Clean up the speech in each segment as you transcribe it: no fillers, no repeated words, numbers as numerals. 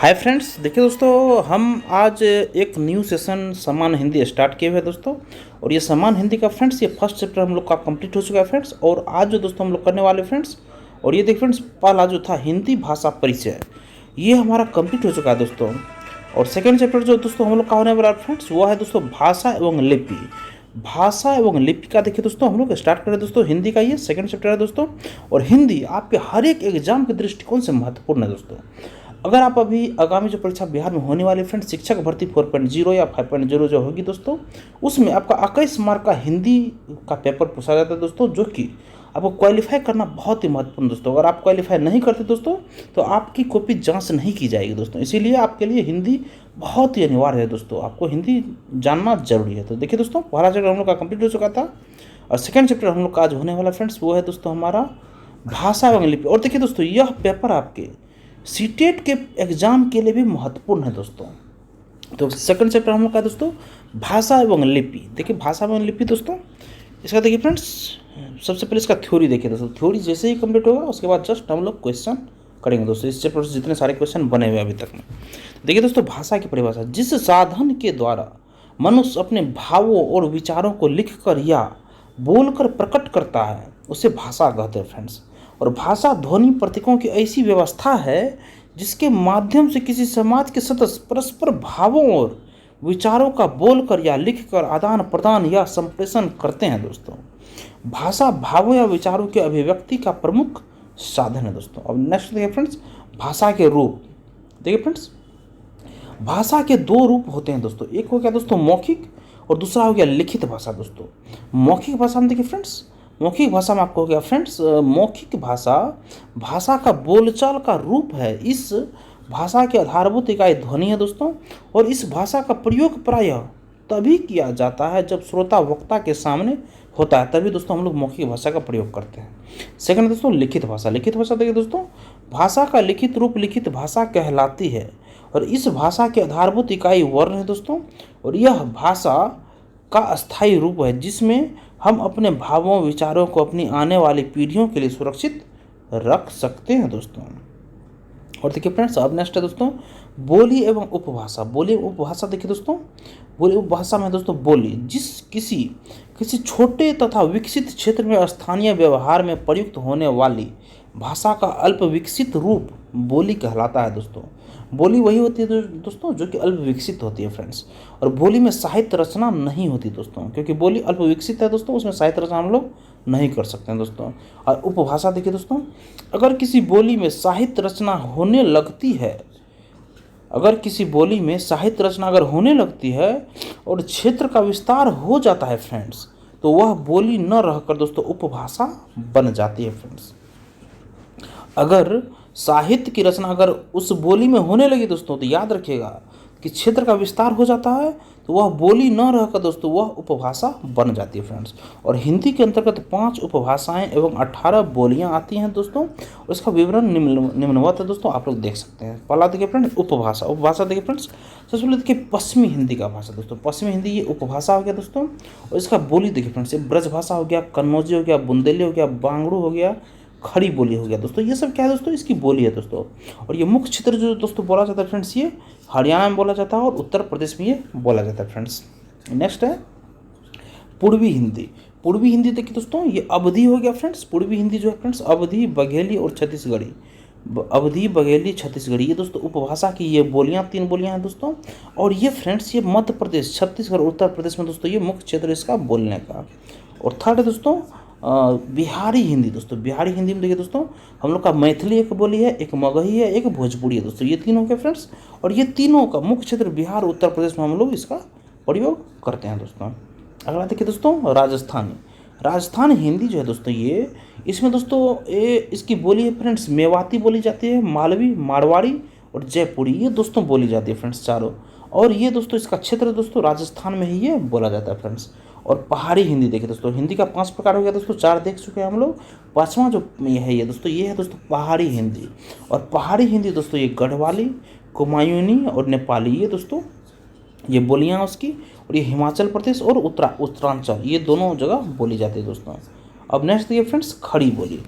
Hi friends, देखिए दोस्तों, हम आज एक न्यू सेशन समान हिंदी स्टार्ट किए हुए हैं दोस्तों। और ये समान हिंदी का फ्रेंड्स, ये फर्स्ट चैप्टर हम लोग का कंप्लीट हो चुका है फ्रेंड्स। और आज जो दोस्तों हम लोग करने वाले फ्रेंड्स, और ये देखिए फ्रेंड्स, पहला जो था हिंदी भाषा परिचय, ये हमारा कंप्लीट हो चुका है दोस्तों। और सेकेंड चैप्टर जो दोस्तों हम लोग का होने वाला है फ्रेंड्स, वो है दोस्तों भाषा एवं लिपि। भाषा एवं लिपि का देखिए दोस्तों हम लोग स्टार्ट करें दोस्तों। हिंदी का ये सेकंड चैप्टर है दोस्तों। और हिंदी आपके हर एक एग्जाम के दृष्टिकोण से महत्वपूर्ण है दोस्तों। अगर आप अभी आगामी जो परीक्षा बिहार में होने वाली फ्रेंड्स, शिक्षक भर्ती 4.0 या 5.0 जो होगी दोस्तों, उसमें आपका 21 मार्क का हिंदी का पेपर पूछा जाता है दोस्तों, जो कि आपको क्वालिफाई करना बहुत ही महत्वपूर्ण दोस्तों। अगर आप क्वालिफाई नहीं करते दोस्तों, तो आपकी कॉपी जांच नहीं की जाएगी दोस्तों। इसीलिए आपके लिए हिंदी बहुत ही अनिवार्य है दोस्तों, आपको हिंदी जानना जरूरी है। तो देखिए दोस्तों, पहला चैप्टर हम लोग का कंप्लीट हो चुका था। और सेकेंड चैप्टर हम लोग का आज होने वाला फ्रेंड्स, वो है दोस्तों हमारा भाषा एवं लिपि। और देखिए दोस्तों, यह पेपर आपके सीटेट के एग्जाम के लिए भी महत्वपूर्ण है दोस्तों। तो सेकंड चैप्टर हम लोग का दोस्तों भाषा एवं लिपि। देखिए भाषा एवं लिपि दोस्तों, इसका देखिए फ्रेंड्स, सबसे पहले इसका थ्योरी देखिए दोस्तों। थ्योरी जैसे ही कंप्लीट होगा, उसके बाद जस्ट हम लोग क्वेश्चन करेंगे दोस्तों। इस चैप्टर से जितने सारे क्वेश्चन बने हुए अभी तक में, देखिए दोस्तों, भाषा की परिभाषा, जिस साधन के द्वारा मनुष्य अपने भावों और विचारों को लिखकर या बोलकर प्रकट करता है, उसे भाषा कहते हैं फ्रेंड्स। और भाषा ध्वनि प्रतीकों की ऐसी व्यवस्था है जिसके माध्यम से किसी समाज के सदस्य परस्पर भावों और विचारों का बोलकर या लिखकर आदान प्रदान या संप्रेषण करते हैं दोस्तों। भाषा भावों या विचारों की अभिव्यक्ति का प्रमुख साधन है दोस्तों। अब नेक्स्ट देखिए फ्रेंड्स, भाषा के रूप। देखिए फ्रेंड्स, भाषा के दो रूप होते हैं दोस्तों। एक हो गया दोस्तों मौखिक, और दूसरा हो गया लिखित भाषा दोस्तों। मौखिक भाषा में देखिए फ्रेंड्स, मौखिक भाषा में आपको हो गया फ्रेंड्स, मौखिक भाषा भाषा का बोलचाल का रूप है। इस भाषा की आधारभूत इकाई ध्वनि है दोस्तों। और इस भाषा का प्रयोग प्रायः तभी किया जाता है जब श्रोता वक्ता के सामने होता है, तभी दोस्तों हम लोग मौखिक भाषा का प्रयोग करते हैं। सेकंड दोस्तों लिखित भाषा। लिखित भाषा देखिए दोस्तों, भाषा का लिखित रूप लिखित भाषा कहलाती है। और इस भाषा की आधारभूत इकाई वर्ण है दोस्तों। और यह भाषा का अस्थायी रूप है जिसमें हम अपने भावों विचारों को अपनी आने वाली पीढ़ियों के लिए सुरक्षित रख सकते हैं दोस्तों। और देखिए फ्रेंड्स, अब नेक्स्ट है दोस्तों बोली एवं उपभाषा। बोली एवं उपभाषा देखिए दोस्तों, बोली उपभाषा में दोस्तों बोली जिस किसी छोटे तथा विकसित क्षेत्र में स्थानीय व्यवहार में प्रयुक्त होने वाली भाषा का अल्प विकसित रूप बोली कहलाता है दोस्तों। बोली वही होती है दोस्तों जो कि अल्प विकसित होती है फ्रेंड्स। और बोली में साहित्य रचना नहीं होती दोस्तों, क्योंकि बोली अल्प विकसित है दोस्तों, उसमें साहित्य रचना हम लोग नहीं कर सकते हैं दोस्तों। और उपभाषा देखिए दोस्तों, अगर किसी बोली में साहित्य रचना होने लगती है, अगर किसी बोली में साहित्य रचना अगर होने लगती है और क्षेत्र का विस्तार हो जाता है फ्रेंड्स, तो वह बोली न रहकर दोस्तों उपभाषा बन जाती है फ्रेंड्स। अगर साहित्य की रचना अगर उस बोली में होने लगी दोस्तों, तो याद रखिएगा कि क्षेत्र का विस्तार हो जाता है, तो वह बोली न रहकर दोस्तों वह उपभाषा बन जाती है फ्रेंड्स। और हिंदी के अंतर्गत 5 उपभाषाएं एवं 18 बोलियां आती हैं दोस्तों। और इसका विवरण निम्नवत है दोस्तों, आप लोग देख सकते हैं। पहला देखिए फ्रेंड्स उपभाषा। उपभाषा देखिए फ्रेंड्स, सबसे पहले देखिए पश्चिमी हिंदी का भाषा दोस्तों। पश्चिमी हिंदी ये उपभाषा हो गया दोस्तों। और इसका बोली देखिए फ्रेंड्स, ब्रज भाषा हो गया, कन्नौजी हो गया, बुंदेली हो गया, बांगड़ू हो गया, खड़ी बोली हो गया दोस्तों। ये सब क्या है दोस्तों, इसकी बोली है दोस्तों। और ये मुख्य क्षेत्र जो दोस्तों बोला जाता है फ्रेंड्स, ये हरियाणा में बोला जाता है और उत्तर प्रदेश में ये बोला जाता है फ्रेंड्स। नेक्स्ट है पूर्वी हिंदी। पूर्वी हिंदी देखिए दोस्तों, ये अवधी हो गया फ्रेंड्स। पूर्वी हिंदी जो है फ्रेंड्स, अवधी, बघेली और छत्तीसगढ़ी। अवधी, बघेली, छत्तीसगढ़ी, ये दोस्तों उपभाषा की ये बोलियां 3 बोलियां हैं दोस्तों। और ये फ्रेंड्स, ये मध्य प्रदेश, छत्तीसगढ़, उत्तर प्रदेश में दोस्तों ये मुख्य क्षेत्र इसका बोलने का। और थर्ड है दोस्तों बिहारी हिंदी दोस्तों। बिहारी हिंदी में देखिए दोस्तों, हम लोग का मैथिली एक बोली है, एक मगही है, एक भोजपुरी है दोस्तों। ये तीनों के फ्रेंड्स, और ये तीनों का मुख्य क्षेत्र बिहार उत्तर प्रदेश में हम लोग इसका प्रयोग करते हैं दोस्तों। अगला देखिए दोस्तों राजस्थानी। राजस्थान हिंदी जो है दोस्तों, ये इसमें दोस्तों ये इसकी बोली है फ्रेंड्स, मेवाती बोली जाती है, मालवी, मारवाड़ी और जयपुरी, ये दोस्तों बोली जाती है फ्रेंड्स चारों। और ये दोस्तों इसका क्षेत्र दोस्तों राजस्थान में ही ये बोला जाता है फ्रेंड्स। और पहाड़ी हिंदी देखिए दोस्तों, हिंदी का 5 प्रकार हो गया दोस्तों, 4 देख चुके हैं हम लोग। 5वां जो ये है ये दोस्तों, ये है दोस्तों पहाड़ी हिंदी। और पहाड़ी हिंदी दोस्तों ये गढ़वाली, कुमायूनी और नेपाली, ये दोस्तों ये बोलियाँ उसकी। और ये हिमाचल प्रदेश और उत्तरांचल, ये दोनों जगह बोली जाती है दोस्तों। अब नेक्स्ट देखिए फ्रेंड्स खड़ी बोली।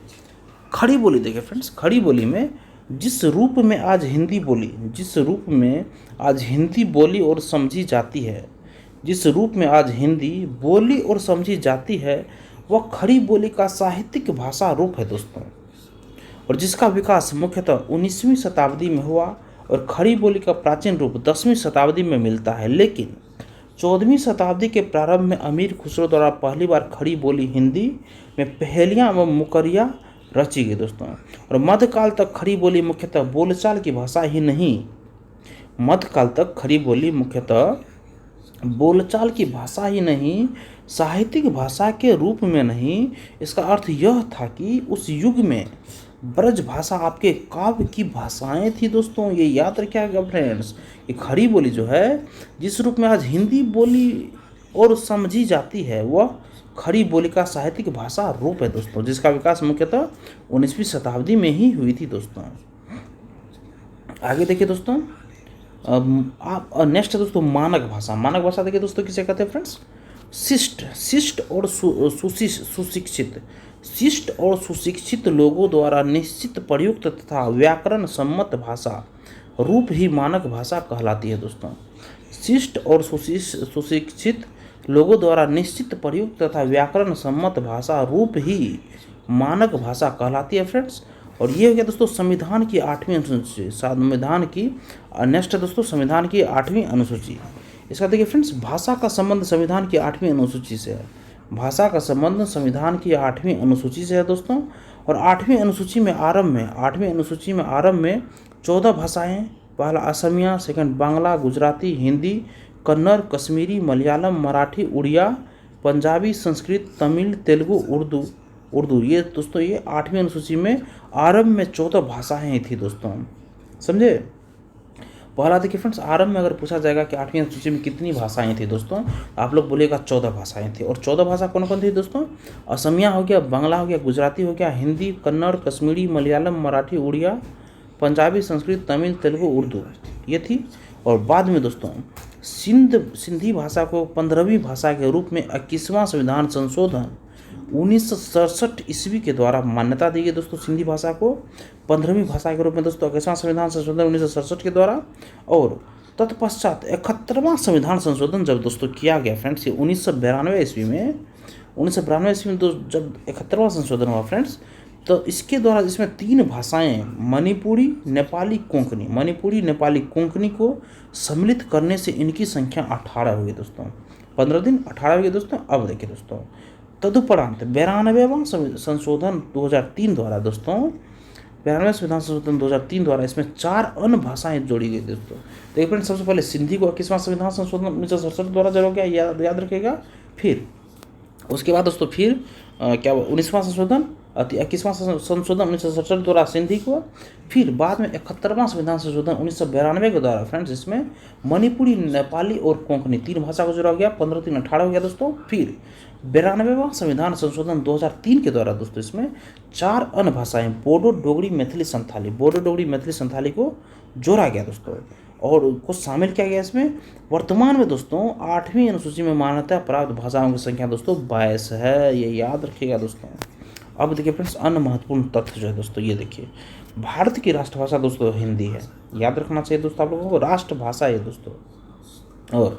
खड़ी बोली देखिए फ्रेंड्स, खड़ी बोली में जिस रूप में आज हिंदी बोली और समझी जाती है, जिस रूप में आज हिंदी बोली और समझी जाती है, वह खड़ी बोली का साहित्यिक भाषा रूप है दोस्तों, और जिसका विकास मुख्यतः 19वीं शताब्दी में हुआ और खड़ी बोली का प्राचीन रूप 10वीं शताब्दी में मिलता है। लेकिन 14वीं शताब्दी के प्रारंभ में अमीर खुसरो द्वारा पहली बार खड़ी बोली हिंदी में पहेलियाँ व मुकरियाँ रची गई दोस्तों। और मध्यकाल तक खड़ी बोली मुख्यतः बोलचाल की भाषा ही नहीं, मध्यकाल तक खड़ी बोली मुख्यतः बोलचाल की भाषा ही नहीं, साहित्यिक भाषा के रूप में नहीं। इसका अर्थ यह था कि उस युग में ब्रज भाषा आपके काव्य की भाषाएं थी दोस्तों। ये याद रखिएगा फ्रेंड्स, ये खड़ी बोली जो है, जिस रूप में आज हिंदी बोली और समझी जाती है, वह खड़ी बोली का साहित्यिक भाषा रूप है दोस्तों, जिसका विकास मुख्यतः 19वीं शताब्दी में ही हुई थी दोस्तों। आगे देखिए दोस्तों, आप नेक्स्ट है दोस्तों मानक भाषा। मानक भाषा देखिए दोस्तों किसे कहते हैं फ्रेंड्स, शिष्ट और सुशिक्षित, शिष्ट और सुशिक्षित लोगों द्वारा निश्चित प्रयुक्त तथा व्याकरण सम्मत भाषा रूप ही मानक भाषा कहलाती है दोस्तों। शिष्ट और सुशिक्षित लोगों द्वारा निश्चित प्रयुक्त तथा व्याकरण सम्मत भाषा रूप ही मानक भाषा कहलाती है फ्रेंड्स। और ये हो गया दोस्तों संविधान की 8वीं अनुसूची, संविधान की नेक्स्ट है दोस्तों संविधान की 8वीं अनुसूची। इसका देखिए फ्रेंड्स, भाषा का संबंध संविधान की 8वीं अनुसूची से है, भाषा का संबंध संविधान की 8वीं अनुसूची से है दोस्तों। और 8वीं अनुसूची में आरंभ में 14 भाषाएं, पहला असमिया, सेकंड बांग्ला, गुजराती, हिंदी, कन्नड़, कश्मीरी, मलयालम, मराठी, उड़िया, पंजाबी, संस्कृत, तमिल, तेलुगु, उर्दू। ये दोस्तों ये 8वीं अनुसूची में आरंभ में 14 भाषाएं थी दोस्तों, समझे। पहला देखिए फ्रेंड्स, आरंभ में अगर पूछा जाएगा कि 8वीं अनुसूची में कितनी भाषाएं थी दोस्तों, आप लोग बोलेगा 14 भाषाएं थी। और 14 भाषा कौन कौन थी दोस्तों, असमिया हो गया, बांग्ला हो गया, गुजराती हो गया, हिंदी, कन्नड़, कश्मीरी, मलयालम, मराठी, उड़िया, पंजाबी, संस्कृत, तमिल, तेलुगु, उर्दू, ये थी। और बाद में दोस्तों सिंधी भाषा को 15वीं भाषा के रूप में 21वां संविधान संशोधन 1967 ईस्वी के द्वारा मान्यता दी गई दोस्तों। सिंधी भाषा को 15वीं भाषा के रूप में दोस्तों 21वां संविधान संशोधन 1967 के द्वारा। और तत्पश्चात 71वां संविधान संशोधन जब दोस्तों किया गया फ्रेंड्स, ये 1992 ईस्वी में जब 71वां संशोधन हुआ फ्रेंड्स, तो इसके द्वारा इसमें 3 भाषाएं मणिपुरी, नेपाली, कोंकणी को सम्मिलित करने से इनकी संख्या 18 हुई दोस्तों। 15 दिन 18 हुई दोस्तों। अब देखिए दोस्तों, तदुपरांत 92वां संशोधन 2003 द्वारा दोस्तों, 92वें संविधान संशोधन 2003 द्वारा इसमें 4 अन्य भाषाएं जोड़ी गई दोस्तों। देखिए फ्रेंड्स, सबसे पहले सिंधी को 21वां संविधान संशोधन 1967 द्वारा जोड़ा गया, याद रखिएगा। फिर उसके बाद दोस्तों फिर क्या 19वां संशोधन 21वां संशोधन 1967 द्वारा सिंधी को। फिर बाद में 71वां संविधान संशोधन 1992 के द्वारा फ्रेंड्स इसमें मणिपुरी, नेपाली और कोंकणी 3 भाषा को जोड़ा गया। 15 3 18 हो गया दोस्तों। फिर 92वां संविधान संशोधन 2003 के द्वारा दोस्तों इसमें 4 अन्य भाषाएं बोडो, डोगरी, मैथिली, संथाली को जोड़ा गया दोस्तों, और को शामिल किया गया इसमें। वर्तमान में दोस्तों 8वीं अनुसूची में मान्यता प्राप्त भाषाओं की संख्या दोस्तों 22 है, ये याद रखिएगा दोस्तों। अब देखिए फ्रेंड्स, अन्य महत्वपूर्ण तथ्य जो है दोस्तों, ये देखिए, भारत की राष्ट्रभाषा दोस्तों हिंदी है, याद रखना चाहिए दोस्तों आप लोगों को, राष्ट्रभाषा है दोस्तों। और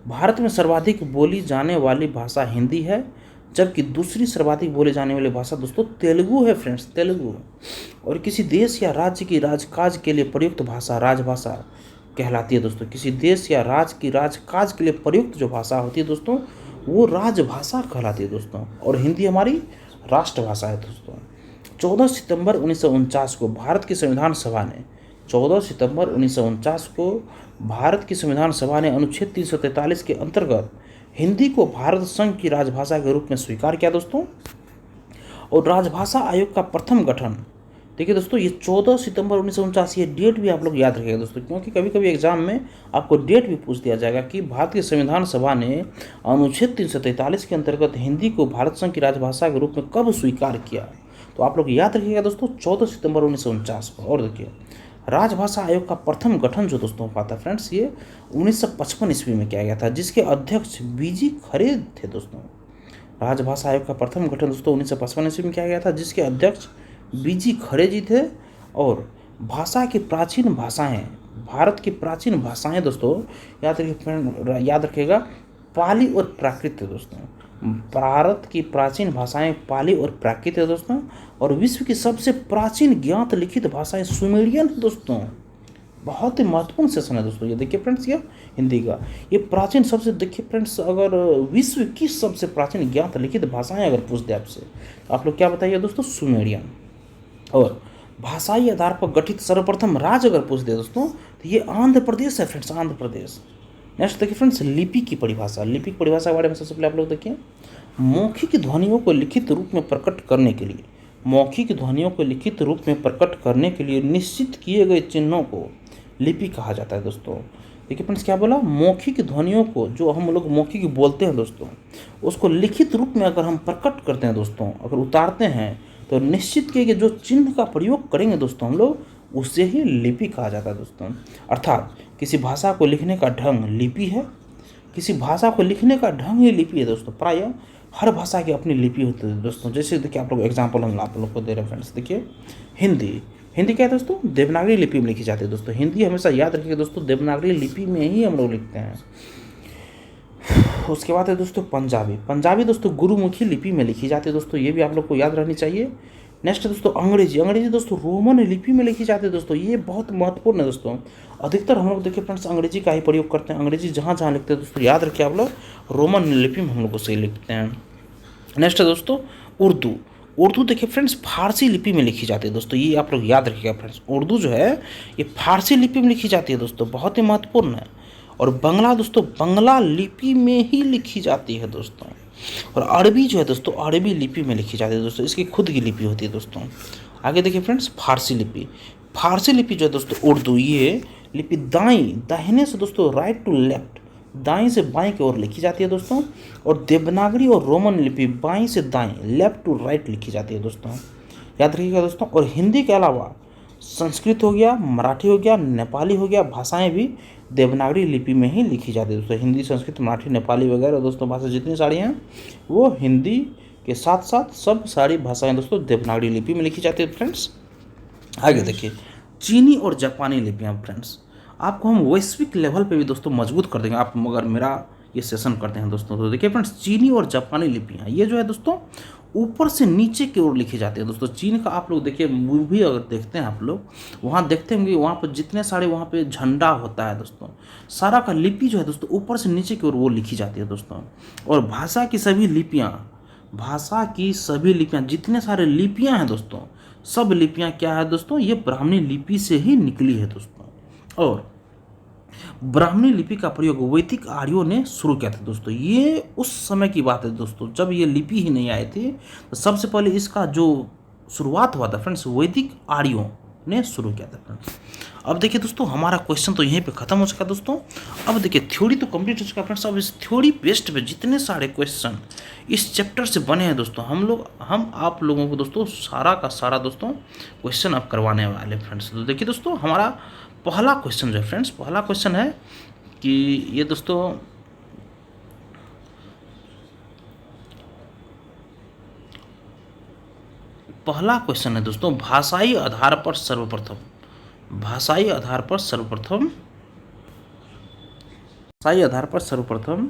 भारत में सर्वाधिक बोली जाने वाली भाषा हिंदी है, जबकि दूसरी सर्वाधिक बोली जाने वाली भाषा दोस्तों तेलुगु है फ्रेंड्स, तेलुगु। और किसी देश या राज्य की राजकाज के लिए प्रयुक्त भाषा राजभाषा कहलाती है दोस्तों। किसी देश या राज्य की राजकाज के लिए प्रयुक्त जो भाषा होती है दोस्तों, वो राजभाषा कहलाती है दोस्तों। और हिंदी हमारी राष्ट्रभाषा है दोस्तों। 14 सितंबर 1949 को भारत की संविधान सभा ने 14 सितंबर 1949 को भारत की संविधान सभा ने अनुच्छेद 343 के अंतर्गत हिंदी को भारत संघ की राजभाषा के रूप में स्वीकार किया दोस्तों। और राजभाषा आयोग का प्रथम गठन, देखिए दोस्तों, ये 14 सितंबर 1949, ये डेट भी आप लोग याद रखिएगा दोस्तों, क्योंकि कभी कभी एग्जाम में आपको डेट भी पूछ दिया जाएगा कि भारत की संविधान सभा ने अनुच्छेद 343 के अंतर्गत हिंदी को भारत संघ की राजभाषा के रूप में कब स्वीकार किया। तो आप लोग याद रखिएगा दोस्तों 14 सितंबर 1949 को। और देखिए, राजभाषा आयोग का प्रथम गठन जो दोस्तों हुआ था फ्रेंड्स, ये 1955 ईस्वी में किया गया था, जिसके अध्यक्ष बीजी खरे थे दोस्तों। राजभाषा आयोग का प्रथम गठन दोस्तों 1955 ईस्वी में किया गया था, जिसके अध्यक्ष बीजी खरे जी थे। और भाषा की प्राचीन भाषाएं, भारत की प्राचीन भाषाएं दोस्तों, याद रखिए फ्रेंड, याद रखिएगा, पाली और प्राकृत है दोस्तों। भारत की प्राचीन भाषाएं पाली और प्राकृत है दोस्तों। और विश्व की सबसे प्राचीन ज्ञात लिखित भाषाएं सुमेरियन है दोस्तों। बहुत ही महत्वपूर्ण सेशन है दोस्तों ये। देखिए फ्रेंड्स, ये हिंदी का, ये प्राचीन सबसे, देखिए फ्रेंड्स, अगर विश्व की सबसे प्राचीन ज्ञात लिखित भाषाएं अगर पूछ दे आपसे, तो आप लोग क्या बताइए दोस्तों? सुमेरियन। और भाषाई आधार पर गठित सर्वप्रथम राज्य अगर पूछ दे दोस्तों, तो ये आंध्र प्रदेश है फ्रेंड्स, आंध्र प्रदेश। नेक्स्ट देखिए फ्रेंड्स, लिपि की परिभाषा। लिपि की परिभाषा के बारे में सबसे पहले आप लोग देखिए, मौखिक ध्वनियों को लिखित रूप में प्रकट करने के लिए, मौखिक ध्वनियों को लिखित रूप में प्रकट करने के लिए निश्चित किए गए चिन्हों को लिपि कहा जाता है दोस्तों। देखिए फ्रेंड्स, क्या बोला? मौखिक ध्वनियों को, जो हम लोग मौखिक बोलते हैं दोस्तों, उसको लिखित रूप में अगर हम प्रकट करते हैं दोस्तों, अगर उतारते हैं, तो निश्चित किए गए जो चिन्ह का प्रयोग करेंगे दोस्तों हम लोग, उससे ही लिपि कहा जाता है दोस्तों। अर्थात किसी भाषा को लिखने का ढंग लिपि है, किसी भाषा को लिखने का ढंग ही लिपि है दोस्तों। प्रायः हर भाषा की अपनी लिपि होती है दोस्तों। जैसे देखिए, आप लोग एग्जाम्पल हम आप लोग को दे रहे हैं फ्रेंड्स। देखिए हिंदी, हिंदी क्या है दोस्तों? देवनागरी लिपि में लिखी जाती है दोस्तों। हिंदी हमेशा याद रखिएगा दोस्तों, देवनागरी लिपि में ही हम लोग लिखते हैं। उसके बाद है दोस्तों पंजाबी। पंजाबी दोस्तों गुरुमुखी लिपि में लिखी जाती है दोस्तों, ये भी आप लोग को याद रहनी चाहिए। नेक्स्ट है दोस्तों अंग्रेजी। अंग्रेजी दोस्तों रोमन लिपि में लिखी जाती है दोस्तों, ये बहुत महत्वपूर्ण है दोस्तों। अधिकतर हम लोग देखिए फ्रेंड्स अंग्रेजी का ही प्रयोग करते हैं। अंग्रेजी जहाँ जहाँ लिखते हैं दोस्तों, याद रखिए आप लोग, रोमन लिपि में हम लोग उसे लिखते हैं। नेक्स्ट है दोस्तों उर्दू। उर्दू देखिए फ्रेंड्स फारसी लिपि में लिखी जाती है दोस्तों, ये आप लोग याद रखिएगा फ्रेंड्स। उर्दू जो है ये फारसी लिपि में लिखी जाती है दोस्तों, बहुत ही महत्वपूर्ण है। और बंगला दोस्तों बंगला लिपि में ही लिखी जाती है दोस्तों। और अरबी जो है दोस्तों, अरबी लिपि में लिखी जाती है दोस्तों, इसकी खुद की लिपि होती है दोस्तों। आगे देखिए फ्रेंड्स फारसी लिपि। फारसी लिपि जो है दोस्तों उर्दू, ये लिपि दाहिने से दोस्तों राइट टू लेफ्ट, दाएं से बाएं की ओर लिखी जाती है दोस्तों। और देवनागरी और रोमन लिपि बाएं से दाएं, लेफ्ट टू राइट लिखी जाती है दोस्तों, याद रखिएगा दोस्तों। और हिंदी के अलावा संस्कृत हो गया, मराठी हो गया, नेपाली हो गया, भाषाएं भी देवनागरी लिपि में ही लिखी जाती है दोस्तों। हिंदी, संस्कृत, मराठी, नेपाली वगैरह दोस्तों भाषा जितनी सारी हैं, वो हिंदी के साथ साथ सब सारी भाषाएं दोस्तों देवनागरी लिपि में लिखी जाती है फ्रेंड्स। आगे देखिए चीनी और जापानी लिपियाँ फ्रेंड्स, आपको हम वैश्विक लेवल पे भी दोस्तों मजबूत कर देंगे आप अगर मेरा ये सेशन करते हैं दोस्तों। तो देखिए फ्रेंड्स चीनी और जापानी लिपियाँ, ये जो है दोस्तों ऊपर से नीचे की ओर लिखी जाती है दोस्तों। चीन का आप लोग देखिए मूवी अगर देखते हैं आप लोग, वहाँ देखते होंगे, वहाँ पर जितने सारे वहाँ पे झंडा होता है दोस्तों, सारा का लिपि जो है दोस्तों ऊपर से नीचे की ओर वो लिखी जाती है दोस्तों। और भाषा की सभी लिपियाँ, भाषा की सभी लिपियाँ, जितने सारे लिपियाँ हैं दोस्तों, सब लिपियाँ क्या है दोस्तों? ये ब्राह्मणी लिपि से ही निकली है दोस्तों। और ब्राह्मणी लिपि का प्रयोग वैदिक आर्यों ने शुरू किया था दोस्तों। ये उस समय की बात है दोस्तों, जब ये लिपि ही नहीं आए थे, तो सबसे पहले इसका जो शुरुआत हुआ था फ्रेंड्स, वैदिक आर्यों ने शुरू किया था फ्रेंड्स। अब देखिए दोस्तों हमारा क्वेश्चन तो यहीं पे खत्म हो चुका दोस्तों। अब देखिए थ्योरी तो कंप्लीट हो चुका फ्रेंड्स। अब इस थ्योरी बेस्ड पे जितने सारे क्वेश्चन इस चैप्टर से बने हैं दोस्तों, हम आप लोगों को दोस्तों सारा का सारा दोस्तों क्वेश्चन अब करवाने वाले फ्रेंड्स। तो देखिए दोस्तों हमारा पहला क्वेश्चन जो है फ्रेंड्स, पहला क्वेश्चन है कि ये दोस्तों पहला क्वेश्चन है दोस्तों, भाषाई आधार पर सर्वप्रथम, भाषाई आधार पर सर्वप्रथम, भाषाई आधार पर सर्वप्रथम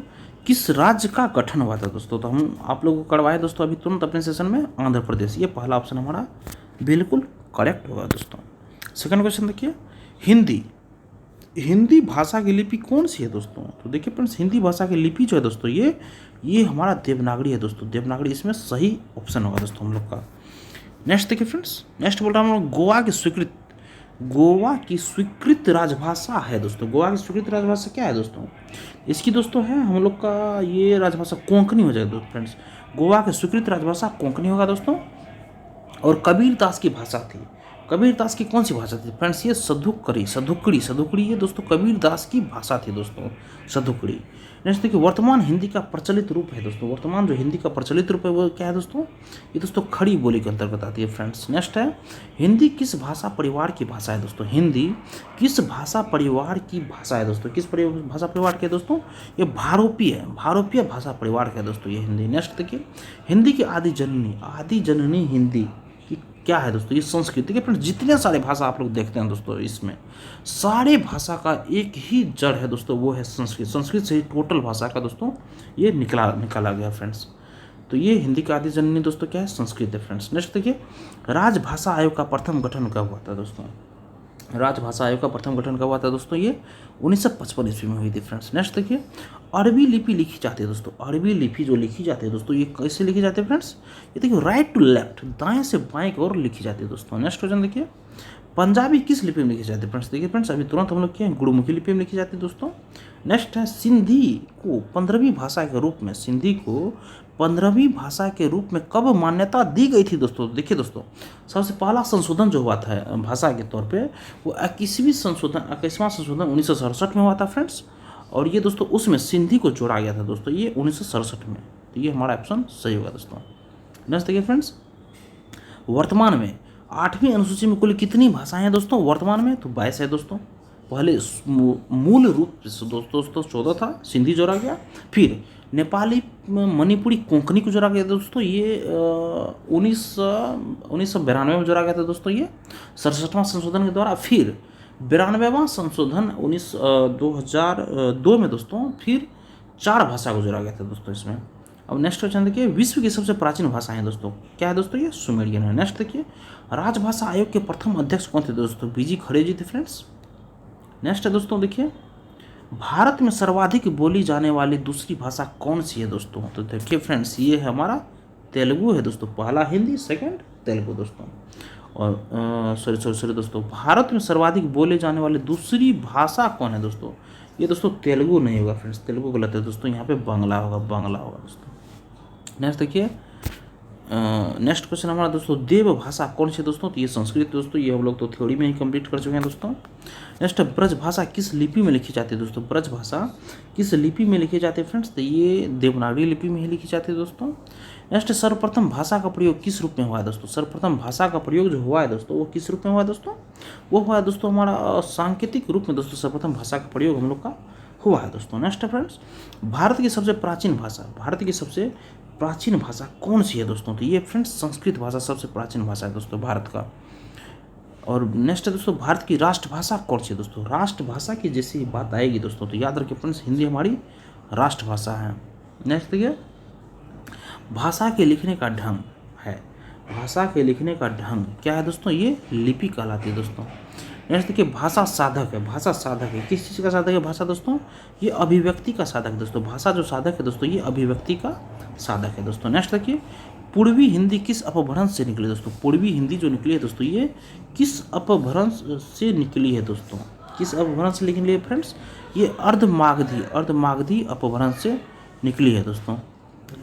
किस राज्य का गठन हुआ था दोस्तों? तो हम आप लोगों को करवाए दोस्तों अभी तुरंत अपने सेशन में, आंध्र प्रदेश। ये पहला ऑप्शन हमारा बिल्कुल करेक्ट होगा दोस्तों। सेकंड क्वेश्चन देखिए, हिंदी, हिंदी भाषा की लिपि कौन सी है दोस्तों? तो देखिए फ्रेंड्स हिंदी भाषा की लिपि जो है दोस्तों, ये हमारा देवनागरी है दोस्तों, देवनागरी इसमें सही ऑप्शन होगा दोस्तों हम लोग का। नेक्स्ट देखिए फ्रेंड्स, नेक्स्ट बोल रहा हूँ हम लोग गोवा की स्वीकृत राजभाषा है दोस्तों। गोवा की स्वीकृत राजभाषा क्या है दोस्तों? इसकी दोस्तों है हम लोग का ये राजभाषा कोंकणी हो जाएगा दोस्तों फ्रेंड्स। गोवा की स्वीकृत राजभाषा कोंकणी होगा दोस्तों। और कबीरदास की भाषा थी, कबीरदास की कौन सी भाषा थी फ्रेंड्स? ये सधुकड़ी ये दोस्तों कबीरदास की भाषा थी दोस्तों, सधुकड़ी। नेक्स्ट देखिए, वर्तमान हिंदी का प्रचलित रूप है दोस्तों, वर्तमान जो हिंदी का प्रचलित रूप है वो क्या है दोस्तों? ये दोस्तों खड़ी बोली के अंतर्गत आती है फ्रेंड्स। नेक्स्ट है, हिंदी किस भाषा परिवार की भाषा है दोस्तों? हिंदी किस भाषा परिवार की भाषा है दोस्तों? किस भाषा परिवार की है दोस्तों? ये भारोपीय भाषा परिवार का है दोस्तों ये हिंदी। नेक्स्ट देखिए, हिंदी की आदि जननी हिंदी की क्या है दोस्तों? ये संस्कृत। देखिए फ्रेंड्स, जितने सारे भाषा आप लोग देखते हैं दोस्तों, इसमें सारे भाषा का एक ही जड़ है दोस्तों, वो है संस्कृत। संस्कृत से ही टोटल भाषा का दोस्तों ये निकाला गया फ्रेंड्स। तो ये हिंदी का आदि जननी दोस्तों क्या है? संस्कृत है फ्रेंड्स। नेक्स्ट देखिए, राजभाषा आयोग का प्रथम गठन कब हुआ था दोस्तों? राजभाषा आयोग का प्रथम गठन कब हुआ था दोस्तों? ये 1955 ईस्वी में हुई थी फ्रेंड्स। नेक्स्ट देखिए, अरबी लिपि लिखी जाती है दोस्तों। अरबी लिपि जो लिखी जाती है दोस्तों, ये कैसे लिखी जाती है फ्रेंड्स? ये देखिए, राइट टू लेफ्ट, दाएं से बाएं की ओर लिखी जाती है दोस्तों। नेक्स्ट क्वेश्चन देखिए, पंजाबी किस लिपि में लिखी जाती है फ्रेंड्स? देखिए फ्रेंड्स, अभी तुरंत हम लोग क्या है, गुरुमुखी लिपि में लिखी जाती है दोस्तों। नेक्स्ट है, सिंधी को 15वीं भाषा के रूप में, सिंधी को 15वीं भाषा के रूप में कब मान्यता दी गई थी दोस्तों? देखिए दोस्तों, सबसे पहला संशोधन जो हुआ था भाषा के तौर पे, वो 21वां संशोधन 1967 में हुआ था फ्रेंड्स। और ये दोस्तों उसमें सिंधी को जोड़ा गया था दोस्तों, ये 1967 में। तो ये हमारा ऑप्शन सही होगा दोस्तों। नेक्स्ट देखिए फ्रेंड्स, वर्तमान में 8वीं अनुसूची में कुल कितनी भाषाएं हैं दोस्तों? वर्तमान में तो 22 है दोस्तों। पहले मूल रूप से दोस्तों 14 था, सिंधी जोड़ा गया, फिर नेपाली, मणिपुरी, कोंकणी को जोड़ा गया दोस्तों, ये 1992 में जोड़ा गया था दोस्तों, ये 67वां संशोधन के द्वारा। फिर 92वां संशोधन 2002 में दोस्तों, फिर 4 भाषा को जोड़ा गया था दोस्तों इसमें। अब नेक्स्ट क्वेश्चन देखिए, विश्व की सबसे प्राचीन भाषा है दोस्तों, क्या है दोस्तों? ये सुमेरियन है। नेक्स्ट देखिए, राजभाषा आयोग के प्रथम अध्यक्ष कौन थे दोस्तों? बीजी खड़े जी थे फ्रेंड्स। नेक्स्ट है दोस्तों देखिए, भारत में सर्वाधिक बोली जाने वाली दूसरी भाषा कौन सी है दोस्तों? तो देखिए फ्रेंड्स, ये है हमारा तेलुगु है दोस्तों। पहला हिंदी, सेकंड तेलुगु दोस्तों। और सॉरी दोस्तों, भारत में सर्वाधिक बोले जाने वाली दूसरी भाषा कौन है दोस्तों? ये दोस्तों तेलुगु नहीं होगा फ्रेंड्स, तेलुगु गलत है दोस्तों, यहाँ पे बांग्ला होगा दोस्तों। नेक्स्ट देखिए, नेक्स्ट क्वेश्चन हमारा दोस्तों, देव भाषा कौन सी दोस्तों? तो ये संस्कृत दोस्तों, ये हम लोग तो थ्योरी में ही कंप्लीट कर चुके हैं दोस्तों। नेक्स्ट, ब्रज भाषा किस लिपि में लिखी जाती है दोस्तों? ब्रज भाषा किस लिपि में लिखी जाती है फ्रेंड्स? तो ये देवनागरी लिपि में ही लिखी जाती है दोस्तों। नेक्स्ट, सर्वप्रथम भाषा का प्रयोग किस रूप में हुआ है दोस्तों? सर्वप्रथम भाषा का प्रयोग जो हुआ है दोस्तों, वो किस रूप में हुआ है दोस्तों? वो हुआ है दोस्तों हमारा सांकेतिक रूप में दोस्तों, सर्वप्रथम भाषा का प्रयोग हम लोग का हुआ है दोस्तों। नेक्स्ट फ्रेंड्स, भारत की सबसे प्राचीन भाषा कौन सी है दोस्तों? तो ये फ्रेंड्स संस्कृत भाषा सबसे प्राचीन भाषा है दोस्तों भारत का। और नेक्स्ट है दोस्तों, भारत की राष्ट्रभाषा कौन सी है दोस्तों? राष्ट्रभाषा की जैसी बात आएगी दोस्तों, तो याद रखिए फ्रेंड्स, हिंदी हमारी राष्ट्रभाषा है। नेक्स्ट देखिए, भाषा के लिखने का ढंग है, भाषा के लिखने का ढंग क्या है दोस्तों? ये लिपि कहलाती है दोस्तों। नेक्स्ट देखिए, भाषा साधक है, भाषा साधक है, किस चीज़ का साधक है भाषा दोस्तों? ये अभिव्यक्ति का साधक है दोस्तों। भाषा जो साधक है दोस्तों, ये अभिव्यक्ति का साधक है दोस्तों। नेक्स्ट देखिए, पूर्वी हिंदी किस अपभ्रंश से निकली दोस्तों? पूर्वी हिंदी जो निकली है दोस्तों, ये किस अपभ्रंश से निकली है दोस्तों? किस अपभ्रंश से निकली है फ्रेंड्स? ये अर्धमागधी अपभ्रंश से निकली है दोस्तों।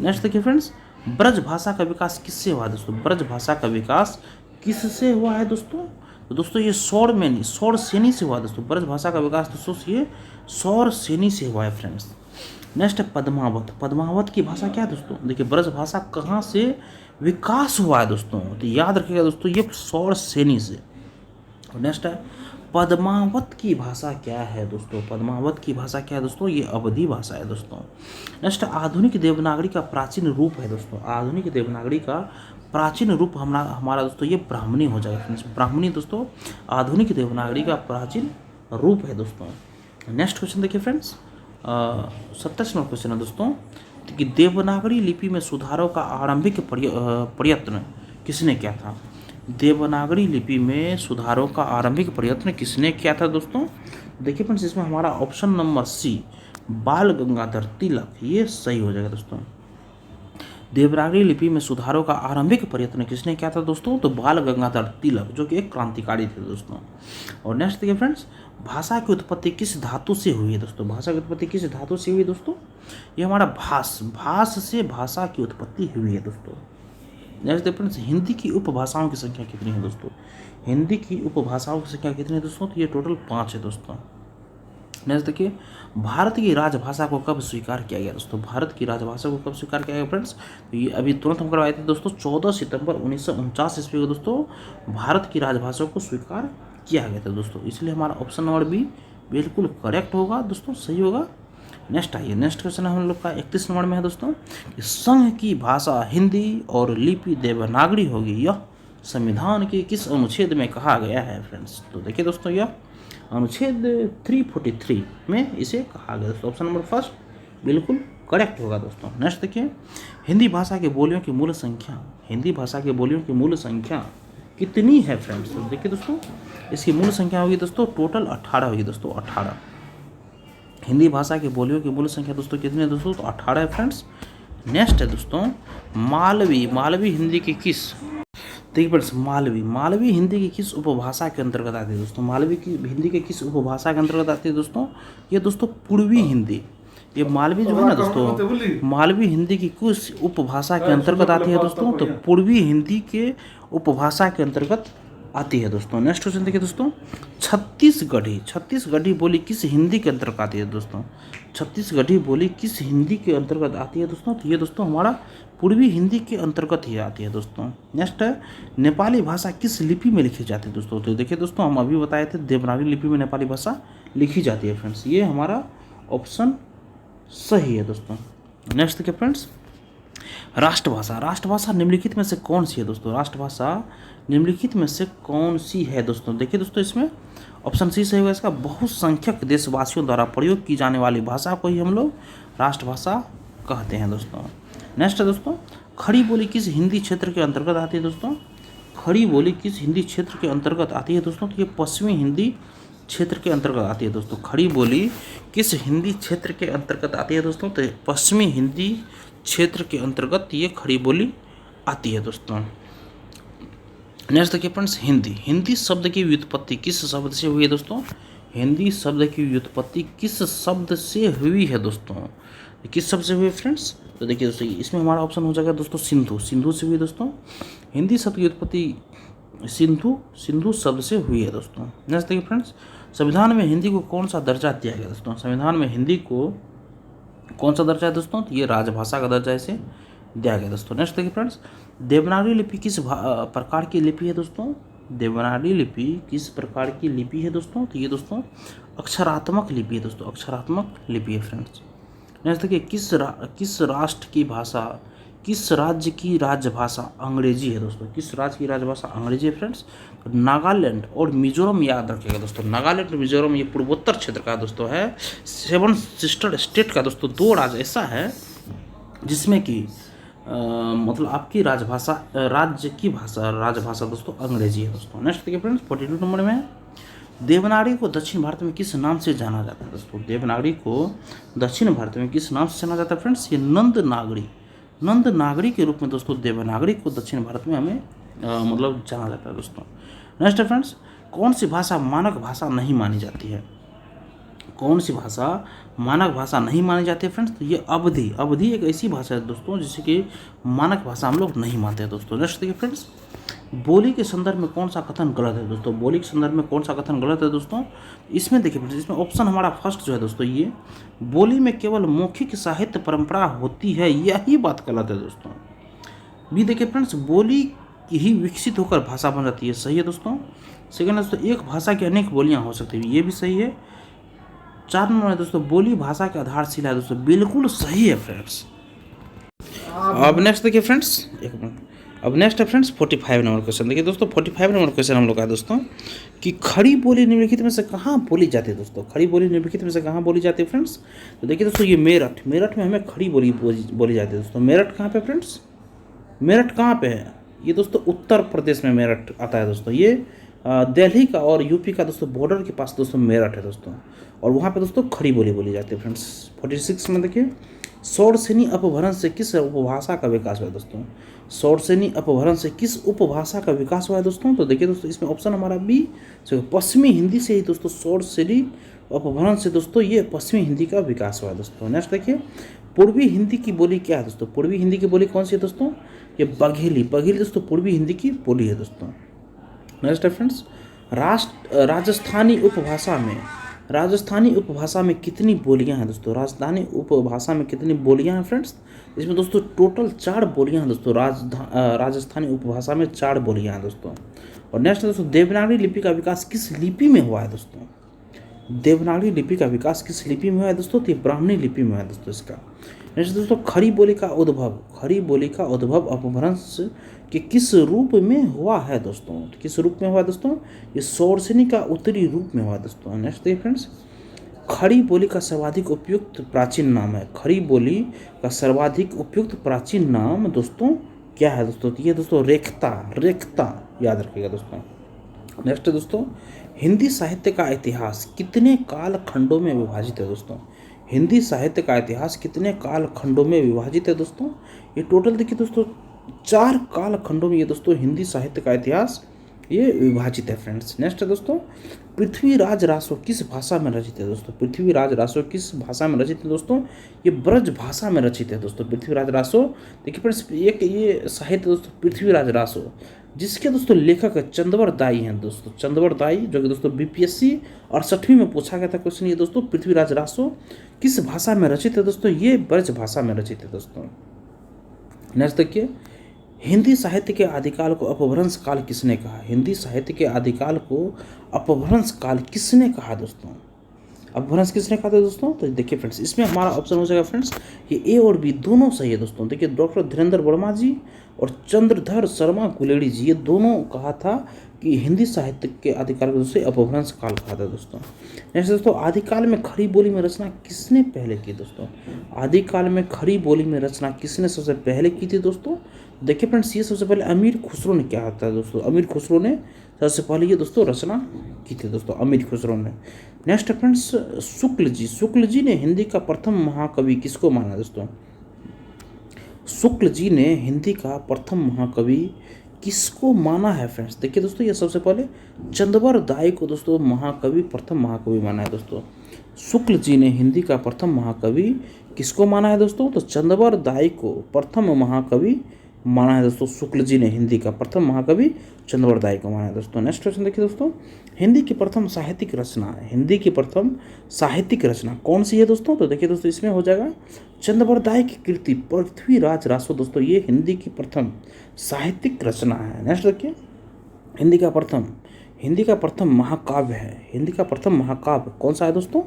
नेक्स्ट देखिए फ्रेंड्स, ब्रज भाषा का विकास किससे हुआ है दोस्तों? ब्रज भाषा का विकास किससे हुआ है दोस्तों? तो दोस्तों ये सौर सेनी से हुआ है दोस्तों। ब्रज भाषा का विकास दोस्तों ये सौर सेनी से हुआ है फ्रेंड्स। नेक्स्ट है पद्मावत की भाषा क्या है दोस्तों? देखिए, ब्रज भाषा कहाँ से विकास हुआ है दोस्तों? तो याद रखिएगा दोस्तों, ये सौर सेनी से। और नेक्स्ट है पद्मावत की भाषा क्या है दोस्तों? पद्मावत की भाषा क्या है दोस्तों? ये अवधी भाषा है दोस्तों। नेक्स्ट, आधुनिक देवनागरी का प्राचीन रूप है दोस्तों। आधुनिक देवनागरी का प्राचीन रूप हमारा दोस्तों ये ब्राह्मणी हो जाएगा फ्रेंड्स। ब्राह्मणी दोस्तों आधुनिक देवनागरी का प्राचीन रूप है दोस्तों। नेक्स्ट क्वेश्चन देखिए फ्रेंड्स, 27 नंबर क्वेश्चन है दोस्तों कि देवनागरी लिपि में सुधारों का आरंभिक प्रयत्न किसने किया था? देवनागरी लिपि में सुधारों का आरंभिक प्रयत्न किसने किया था दोस्तों? देखिए फ्रेंड्स, इसमें हमारा ऑप्शन नंबर सी बाल गंगाधर तिलक, ये सही हो जाएगा दोस्तों। देवनागरी लिपि में सुधारों का आरंभिक प्रयत्न किसने किया था दोस्तों? तो बाल गंगाधर तिलक, जो कि एक क्रांतिकारी थे दोस्तों। और नेक्स्ट देखिए फ्रेंड्स, भाषा की उत्पत्ति किस धातु से हुई है दोस्तों? भाषा की उत्पत्ति किस धातु से हुई दोस्तों? ये हमारा भाष से भाषा की उत्पत्ति हुई है दोस्तों। नेक्स्ट देखिए फ्रेंड्स, हिंदी की उपभाषाओं की संख्या कितनी है दोस्तों? हिंदी की उपभाषाओं की संख्या कितनी है दोस्तों? तो ये टोटल 5 है दोस्तों। नेक्स्ट देखिए, भारत की राजभाषा को कब स्वीकार किया गया दोस्तों? भारत की राजभाषा को कब स्वीकार किया गया फ्रेंड्स? तो ये अभी तुरंत हम करवाए थे दोस्तों, 14 सितंबर 1949 ईस्वी को दोस्तों भारत की राजभाषा को स्वीकार किया गया था दोस्तों। इसलिए हमारा ऑप्शन नंबर बी बिल्कुल करेक्ट होगा दोस्तों, सही होगा। नेक्स्ट आइए, नेक्स्ट क्वेश्चन हम लोग का 31 नंबर में है दोस्तों कि संघ की भाषा हिंदी और लिपि देवनागरी होगी, यह संविधान के किस अनुच्छेद में कहा गया है फ्रेंड्स? तो देखिए दोस्तों, यह अनुच्छेद 343 में इसे कहा गया दोस्तों। ऑप्शन नंबर फर्स्ट बिल्कुल करेक्ट होगा दोस्तों। नेक्स्ट देखिए, हिंदी भाषा के बोलियों की मूल संख्या, हिंदी भाषा के बोलियों की मूल संख्या कितनी है फ्रेंड्स? तो देखिए दोस्तों, इसकी मूल संख्या होगी दोस्तों टोटल 18 होगी दोस्तों, 18। हिंदी भाषा के बोलियों की मूल संख्या दोस्तों कितनी है दोस्तों? तो 18 है फ्रेंड्स। नेक्स्ट है दोस्तों, मालवी, मालवी हिंदी की किस, देखिए फ्रेंड्स, मालवी हिंदी की किस उपभाषा के अंतर्गत आती है दोस्तों? मालवी की हिंदी के किस उपभाषा के अंतर्गत आती है दोस्तों? ये दोस्तों पूर्वी हिंदी, ये मालवी जो है ना दोस्तों, मालवी हिंदी की किस उपभाषा के अंतर्गत आती है दोस्तों? तो पूर्वी हिंदी के उपभाषा के अंतर्गत आती है दोस्तों। नेक्स्ट क्वेश्चन देखिए दोस्तों, छत्तीसगढ़ी, छत्तीसगढ़ी बोली किस हिंदी के अंतर्गत आती है दोस्तों? छत्तीसगढ़ी बोली किस हिंदी के अंतर्गत आती है दोस्तों? तो ये दोस्तों हमारा पूर्वी हिंदी के अंतर्गत ही आती है दोस्तों। नेक्स्ट है, नेपाली भाषा किस लिपि में लिखी जाती है दोस्तों? तो देखिए दोस्तों, हम अभी बताए थे देवनागरी लिपि में नेपाली भाषा लिखी जाती है फ्रेंड्स। ये हमारा ऑप्शन सही है दोस्तों। नेक्स्ट देखिए फ्रेंड्स, राष्ट्रभाषा, राष्ट्रभाषा निम्नलिखित में से कौन सी है दोस्तों? राष्ट्रभाषा निम्नलिखित में से कौन सी है दोस्तों? देखिए दोस्तों, इसमें ऑप्शन सी सही होगा इसका, बहुसंख्यक देशवासियों द्वारा प्रयोग की जाने वाली भाषा को ही हम लोग राष्ट्रभाषा कहते हैं दोस्तों। नेक्स्ट है दोस्तों, खड़ी बोली किस हिंदी क्षेत्र के अंतर्गत आती है दोस्तों? खड़ी बोली किस हिंदी क्षेत्र के अंतर्गत आती है दोस्तों? तो ये पश्चिमी हिंदी क्षेत्र के अंतर्गत आती है दोस्तों। खड़ी बोली किस हिंदी क्षेत्र के अंतर्गत आती है दोस्तों? तो पश्चिमी हिंदी क्षेत्र के अंतर्गत ये खड़ी बोली आती है दोस्तों। नेक्स्ट देखिए फ्रेंड्स, हिंदी, हिंदी शब्द की व्युत्पत्ति किस शब्द से हुई है दोस्तों? हिंदी शब्द की व्युत्पत्ति किस शब्द से हुई है दोस्तों? किस शब्द से हुई है फ्रेंड्स? तो देखिए दोस्तों, इसमें हमारा ऑप्शन हो जाएगा दोस्तों सिंधु, सिंधु से हुई दोस्तों। हिंदी शब्द की उत्पत्ति सिंधु, सिंधु शब्द से हुई है दोस्तों। नेक्स्ट देखिए फ्रेंड्स, संविधान में हिंदी को कौन सा दर्जा दिया गया दोस्तों? संविधान में हिंदी को कौन सा दर्जा है दोस्तों? तो ये राजभाषा का दर्जा इसे दिया गया दोस्तों। नेक्स्ट देखिए फ्रेंड्स, देवनागरी लिपि किस प्रकार की लिपि है दोस्तों? देवनागरी लिपि किस प्रकार की लिपि है दोस्तों? तो ये दोस्तों अक्षरात्मक लिपि है दोस्तों, अक्षरात्मक लिपि है फ्रेंड्स। नेक्स्ट देखिए, किस राष्ट्र की भाषा, किस राज्य की राजभाषा अंग्रेजी है दोस्तों? किस राज्य की राजभाषा अंग्रेजी है फ्रेंड्स? नागालैंड और मिजोरम याद रखिएगा दोस्तों। नागालैंड और मिजोरम ये पूर्वोत्तर क्षेत्र का दोस्तों है। 7 सिस्टर स्टेट का दोस्तों 2 राज्य ऐसा है जिसमें कि मतलब आपकी राजभाषा, राज्य की भाषा, राजभाषा दोस्तों अंग्रेजी है दोस्तों। नेक्स्ट देखिए फ्रेंड्स, 42 नंबर में, देवनागरी को दक्षिण भारत में किस नाम से जाना जाता है दोस्तों? देवनागरी को दक्षिण भारत में किस नाम से जाना जाता है फ्रेंड्स? ये नंद नागरी, नंद नागरी के रूप में दोस्तों देवनागरी को दक्षिण भारत में हमें मतलब जाना जाता है दोस्तों। नेक्स्ट है फ्रेंड्स, कौन सी भाषा मानक भाषा नहीं मानी जाती है? कौन सी भाषा मानक भाषा नहीं मानी जाती है फ्रेंड्स? तो ये अवधी, अवधी एक ऐसी भाषा है दोस्तों जिसे कि मानक भाषा हम लोग नहीं मानते हैं दोस्तों। नेक्स्ट देखिए फ्रेंड्स, बोली के संदर्भ में कौन सा कथन गलत है दोस्तों? बोली के संदर्भ में कौन सा कथन गलत है दोस्तों? इसमें देखिए फ्रेंड्स, इसमें ऑप्शन हमारा फर्स्ट जो है दोस्तों, ये बोली में केवल मौखिक साहित्य परंपरा होती है, यही बात गलत है दोस्तों। भी देखिए फ्रेंड्स, बोली ही विकसित होकर भाषा बन जाती है, सही है दोस्तों। सेकेंड दोस्तों, एक भाषा की अनेक बोलियाँ हो सकती है, ये भी सही है। 4 नंबर है दोस्तों, बोली भाषा की आधारशिला है दोस्तों, बिल्कुल सही है फ्रेंड्स। अब नेक्स्ट देखिए फ्रेंड्स, एक मिनट, अब नेक्स्ट है फ्रेंड्स 45 नंबर क्वेश्चन। देखिए दोस्तों, 45 नंबर क्वेश्चन हम लोग का है दोस्तों कि खड़ी बोली निम्नलिखित में से कहाँ बोली जाती है दोस्तों? खड़ी बोली निम्नलिखित में से कहाँ बोली जाती है फ्रेंड्स? तो देखिए दोस्तों, ये मेरठ, मेरठ में हमें खड़ी बोली बोली जाती है दोस्तों। मेरठ कहाँ पे फ्रेंड्स? मेरठ कहाँ पे है? ये दोस्तों उत्तर प्रदेश में मेरठ आता है दोस्तों। ये दिल्ली का और यूपी का दोस्तों बॉर्डर के पास दोस्तों मेरठ है दोस्तों, और वहाँ पे दोस्तों खड़ी बोली बोली जाती है फ्रेंड्स। 46 में देखिए, शौरसेनी अपभ्रंश से किस उपभाषा का विकास हुआ है दोस्तों? शौरसेनी अपभ्रंश से किस उपभाषा का विकास हुआ है दोस्तों? तो देखिए दोस्तों, इसमें ऑप्शन हमारा बी, पश्चिमी हिंदी से ही दोस्तों शौरसेनी अपभ्रंश से दोस्तों ये पश्चिमी हिंदी का विकास हुआ है दोस्तों। नेक्स्ट देखिए, पूर्वी हिंदी की बोली क्या है दोस्तों? पूर्वी हिंदी की बोली कौन सी है दोस्तों? ये बघेली, बघेली दोस्तों पूर्वी हिंदी की बोली है दोस्तों। नेक्स्ट है फ्रेंड्स, राजस्थानी उपभाषा में, राजस्थानी उपभाषा में कितनी बोलियां हैं दोस्तों? राजस्थानी उपभाषा में कितनी बोलियां हैं फ्रेंड्स? इसमें दोस्तों टोटल 4 बोलियां हैं दोस्तों। राजस्थानी उपभाषा में 4 बोलियां हैं दोस्तों। और नेक्स्ट दोस्तों, देवनागरी लिपि का विकास किस लिपि में हुआ है दोस्तों? देवनागरी लिपि का विकास किस लिपि में हुआ है दोस्तों? तो ब्राह्मणी लिपि में है दोस्तों इसका। नेक्स्ट दोस्तों, खड़ी बोली का उद्भव, खड़ी बोली का उद्भव अपभ्रंश कि किस रूप में हुआ है दोस्तों, किस रूप में हुआ है दोस्तों, ये शौर्सनी का उत्तरी रूप में हुआ है दोस्तों। नेक्स्ट देखिए फ्रेंड्स, खड़ी बोली का सर्वाधिक उपयुक्त प्राचीन नाम है। खड़ी बोली का सर्वाधिक उपयुक्त प्राचीन नाम दोस्तों क्या है दोस्तों, तो ये दोस्तों रेखता, रेखता याद रखिएगा दोस्तों। नेक्स्ट दोस्तों, हिंदी साहित्य का इतिहास कितने काल खंडों में विभाजित है दोस्तों। हिंदी साहित्य का इतिहास कितने काल खंडों में विभाजित है दोस्तों, ये टोटल देखिए दोस्तों 4 काल खंडों में ये दोस्तों हिंदी साहित्य का इतिहास ये विभाजित है फ्रेंड्स। नेक्स्ट है दोस्तों, पृथ्वीराज रासो किस भाषा में रचित है दोस्तों। पृथ्वीराज रासो किस भाषा में रचित है दोस्तों, ये ब्रज भाषा में रचित है दोस्तों। पृथ्वीराज रासो देखिए फ्रेंड्स, एक ये साहित्य दोस्तों पृथ्वीराज रासो, जिसके दोस्तों लेखक चंद्रवर दाई हैं दोस्तों। चंद्रवर दाई जो कि दोस्तों बीपीएससी 68वीं में पूछा गया था क्वेश्चन, ये दोस्तों पृथ्वीराज रासो किस भाषा में रचित है दोस्तों, ये ब्रज भाषा में रचित है दोस्तों। नेक्स्ट देखिए, हिंदी साहित्य के आदिकाल को अपभ्रंश काल किसने कहा। हिंदी साहित्य के आदिकाल को अपभ्रंश काल किसने कहा दोस्तों, अपभ्रंश किसने कहा था दोस्तों, तो देखिए फ्रेंड्स इसमें हमारा ऑप्शन हो जाएगा फ्रेंड्स, ये ए और बी दोनों सही है दोस्तों। देखिए डॉक्टर धीरेन्द्र वर्मा जी और चंद्रधर शर्मा गुलेड़ी जी, ये दोनों कहा था कि हिंदी साहित्य के आदिकाल को दोस्तों अपभ्रंश काल कहा था दोस्तों। नेक्स्ट दोस्तों, आदिकाल में खड़ी बोली में रचना किसने पहले की दोस्तों। आदिकाल में खड़ी बोली में रचना किसने सबसे पहले की थी दोस्तों, देखिए फ्रेंड्स ये सबसे पहले अमीर खुसरो ने क्या था दोस्तों, अमीर खुसरो ने सबसे पहले ये दोस्तों रचना की थी दोस्तों, अमीर खुसरो ने। नेक्स्ट फ्रेंड्स, शुक्ल जी ने हिंदी का प्रथम महाकवि किसको माना दोस्तों। शुक्ल जी ने हिंदी का प्रथम महाकवि किसको माना है फ्रेंड्स, देखिए दोस्तों ये सबसे पहले चंद्रवर दाई को दोस्तों महाकवि, प्रथम महाकवि माना है दोस्तों। शुक्ल जी ने हिंदी का प्रथम महाकवि किसको माना है दोस्तों, तो चंद्रवर दाई को प्रथम महाकवि माना है दोस्तों। शुक्ल जी ने हिंदी का प्रथम महाकवि चंद्रवर दाई को माना है दोस्तों। नेक्स्ट क्वेश्चन देखिए दोस्तों, हिंदी की प्रथम साहित्यिक रचना, हिंदी की प्रथम साहित्यिक रचना कौन सी है दोस्तों, तो देखिए दोस्तों इसमें हो जाएगा चंद्रवर दाई की कृति पृथ्वीराज रासो दोस्तों, ये हिंदी की प्रथम साहित्यिक रचना है। नेक्स्ट देखिए, हिंदी का प्रथम महाकाव्य है। हिंदी का प्रथम महाकाव्य कौन सा है दोस्तों,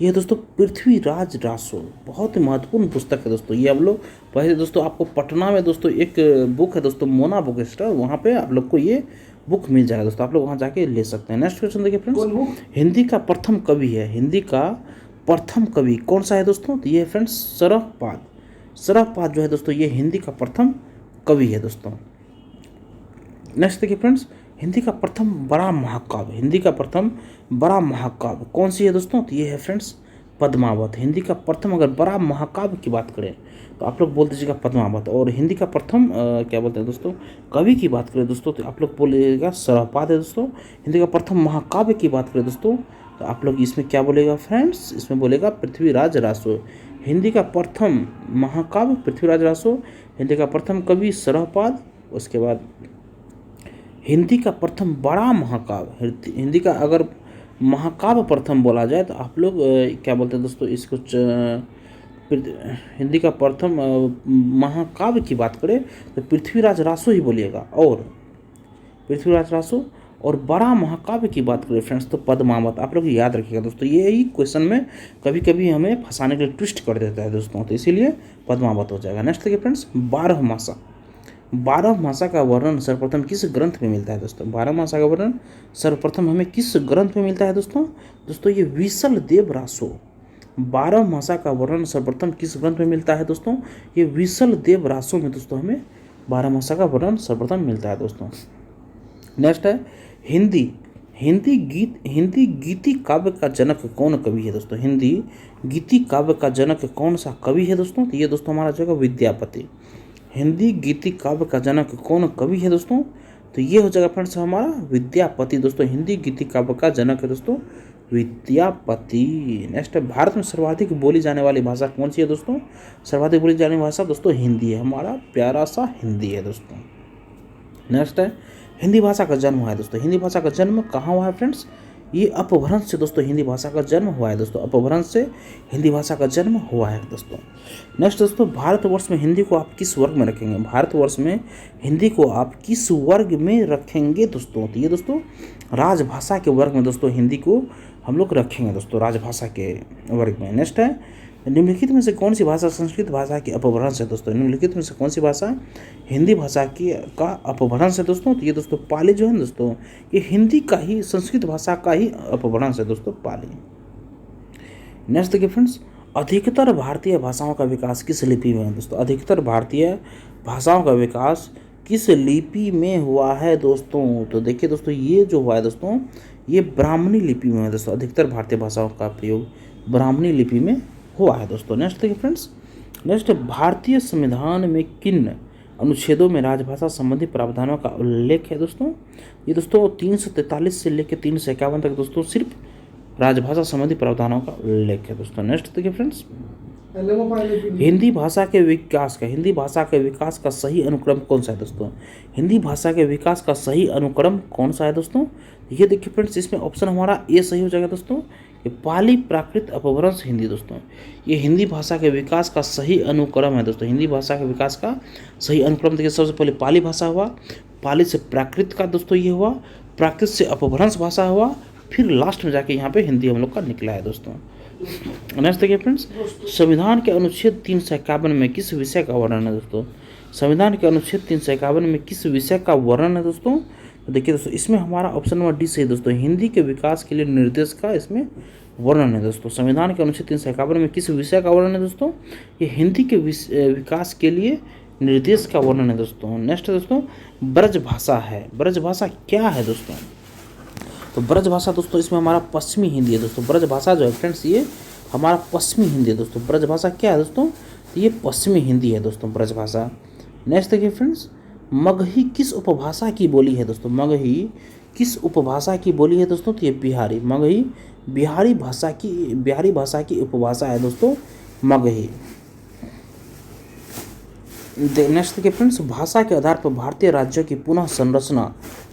ये दोस्तों पृथ्वीराज रासो, बहुत ही महत्वपूर्ण पुस्तक है दोस्तों। ये हम लोग पहले दोस्तों आपको पटना में दोस्तों एक बुक है दोस्तों मोना बुक स्टोर, वहाँ पे आप लोग को ये बुक मिल जाएगा दोस्तों, आप लोग वहाँ जाके ले सकते हैं। नेक्स्ट क्वेश्चन देखिए फ्रेंड्स, हिंदी का प्रथम कवि है, हिंदी का प्रथम कवि कौन सा है दोस्तों, तो ये है फ्रेंड्स सरहपाद। सरहपाद जो है दोस्तों ये हिंदी का प्रथम कवि है दोस्तों। नेक्स्ट देखिए फ्रेंड्स, हिंदी का प्रथम बड़ा महाकाव्य, हिंदी का प्रथम बड़ा महाकाव्य कौन सी है दोस्तों, तो ये है फ्रेंड्स पद्मावत। हिंदी का प्रथम अगर बड़ा महाकाव्य की बात करें तो आप लोग बोल दीजिएगा पद्मावत, और हिंदी का प्रथम क्या बोलते हैं दोस्तों कवि की बात करें दोस्तों तो आप लोग बोलिएगा सरहपाद है दोस्तों। हिंदी का प्रथम महाकाव्य की बात करें दोस्तों तो आप लोग इसमें क्या बोलेगा फ्रेंड्स, इसमें बोलेगा पृथ्वीराज रासो। हिंदी का प्रथम महाकाव्य पृथ्वीराज रासो, हिंदी का प्रथम कवि सरहपाद, उसके बाद हिंदी का प्रथम बड़ा महाकाव्य, हिंदी का अगर महाकाव्य प्रथम बोला जाए तो आप लोग क्या बोलते हैं दोस्तों इसको हिंदी का प्रथम महाकाव्य की बात करें तो पृथ्वीराज रासो ही बोलिएगा, और पृथ्वीराज रासो, और बड़ा महाकाव्य की बात करें फ्रेंड्स तो पद्मावत। आप लोग याद रखिएगा दोस्तों, ये ही क्वेश्चन में कभी कभी हमें फंसाने के लिए ट्विस्ट कर देता है दोस्तों, तो इसीलिए पद्मावत हो जाएगा। नेक्स्ट देखिए फ्रेंड्स, बारहमासा। बारहमासा का वर्णन सर्वप्रथम किस ग्रंथ में मिलता है दोस्तों, बारहमासा का वर्णन सर्वप्रथम हमें किस ग्रंथ में मिलता है दोस्तों, दोस्तों ये विसल देव रासो। बारहमासा का वर्णन सर्वप्रथम किस ग्रंथ में मिलता है दोस्तों, ये विसल देव रासो में दोस्तों हमें बारहमासा का वर्णन सर्वप्रथम मिलता है दोस्तों। नेक्स्ट है हिंदी गीति काव्य का जनक कौन कवि है दोस्तों, हिंदी गीति काव्य का जनक कौन सा कवि है दोस्तों, तो ये दोस्तों हमारा जगह विद्यापति। हिंदी गीति काव्य का जनक कौन कवि है दोस्तों, तो ये हो जाएगा फ्रेंड्स हमारा विद्यापति दोस्तों। हिंदी गीति काव्य का जनक है दोस्तों विद्यापति। नेक्स्ट है, भारत में सर्वाधिक बोली जाने वाली भाषा कौन सी है दोस्तों, सर्वाधिक बोली जाने वाली भाषा दोस्तों हिंदी है, हमारा प्यारा सा हिंदी है दोस्तों। नेक्स्ट है, हिंदी भाषा का जन्म हुआ है दोस्तों, हिंदी भाषा का जन्म कहाँ हुआ है फ्रेंड्स, ये अपभ्रंश से दोस्तों हिंदी भाषा का जन्म हुआ है दोस्तों, अपभ्रंश से हिंदी भाषा का जन्म हुआ है दोस्तों। नेक्स्ट दोस्तों, भारतवर्ष में हिंदी को आप किस वर्ग में रखेंगे, भारतवर्ष में हिंदी को आप किस वर्ग में रखेंगे दोस्तों, तो ये दोस्तों राजभाषा के वर्ग में दोस्तों हिंदी को हम लोग रखेंगे दोस्तों राजभाषा के वर्ग में। नेक्स्ट है, निम्नलिखित में से कौन सी भाषा संस्कृत भाषा की अपभ्रंश है दोस्तों? निम्नलिखित में से कौन सी भाषा हिंदी भाषा की का अपभ्रंश है दोस्तों? तो ये दोस्तों पाली जो है दोस्तों, ये हिंदी का ही, संस्कृत भाषा का ही अपभ्रंश है दोस्तों, पाली। नेक्स्ट देखिए फ्रेंड्स, अधिकतर भारतीय भाषाओं का विकास किस लिपि में है दोस्तों? अधिकतर भारतीय भाषाओं का विकास किस लिपि में हुआ है दोस्तों? तो देखिए दोस्तों, ये जो हुआ है दोस्तों, ये ब्राह्मणी लिपि में है दोस्तों। अधिकतर भारतीय भाषाओं का प्रयोग ब्राह्मणी लिपि में हुआ है दोस्तों। नेक्स्ट देखिए फ्रेंड्स, नेक्स्ट, भारतीय संविधान में किन अनुच्छेदों में राजभाषा संबंधी प्रावधानों का उल्लेख है दोस्तों? ये दोस्तों 343 से लेकर 351 तक दोस्तों सिर्फ राजभाषा संबंधी प्रावधानों का उल्लेख है दोस्तों। नेक्स्ट देखिए फ्रेंड्स, हिंदी भाषा के विकास का सही अनुक्रम कौन सा है दोस्तों? हिंदी भाषा के विकास का सही अनुक्रम कौन सा है दोस्तों? ये देखिए फ्रेंड्स, इसमें ऑप्शन हमारा ए सही हो जाएगा दोस्तों। ये पाली प्राकृत अपभ्रंश हिंदी दोस्तों, ये हिंदी भाषा के विकास का सही अनुक्रम है दोस्तों। हिंदी भाषा के विकास का सही अनुक्रम देखिए, सबसे पहले पाली भाषा हुआ, पाली से प्राकृत का दोस्तों ये हुआ, प्राकृत से अपभ्रंश भाषा हुआ, फिर लास्ट में जाके यहाँ पे हिंदी हम लोग का निकला है दोस्तों। नेक्स्ट देखिए फ्रेंड्स, संविधान के अनुच्छेद 351 में किस विषय का वर्णन है दोस्तों? संविधान के अनुच्छेद 351 में किस विषय का वर्णन है दोस्तों? तो देखिए दोस्तों, इसमें हमारा ऑप्शन नंबर डी सही दोस्तों, हिंदी के विकास के लिए निर्देश का इसमें वर्णन है दोस्तों। संविधान के अनुच्छेद 351 में किस विषय का वर्णन है दोस्तों? ये हिंदी के विकास के लिए निर्देश का वर्णन है दोस्तों। नेक्स्ट दोस्तों, ब्रज भाषा है। ब्रज भाषा क्या है दोस्तों? तो ब्रज भाषा दोस्तों, इसमें हमारा पश्चिमी हिंदी है दोस्तों। ब्रज भाषा जो है फ्रेंड्स, ये हमारा पश्चिमी हिंदी है दोस्तों। ब्रज भाषा क्या है दोस्तों? तो ये पश्चिमी हिंदी है दोस्तों, ब्रज भाषा। नेक्स्ट देखिए फ्रेंड्स, मगही किस उपभाषा की बोली है दोस्तों? मगही किस उपभाषा की बोली है दोस्तों? तो ये बिहारी, मगही बिहारी भाषा की उपभाषा है दोस्तों, मगही। नेक्स्ट देखिए फ्रेंड्स, भाषा के आधार पर भारतीय राज्यों की पुनः संरचना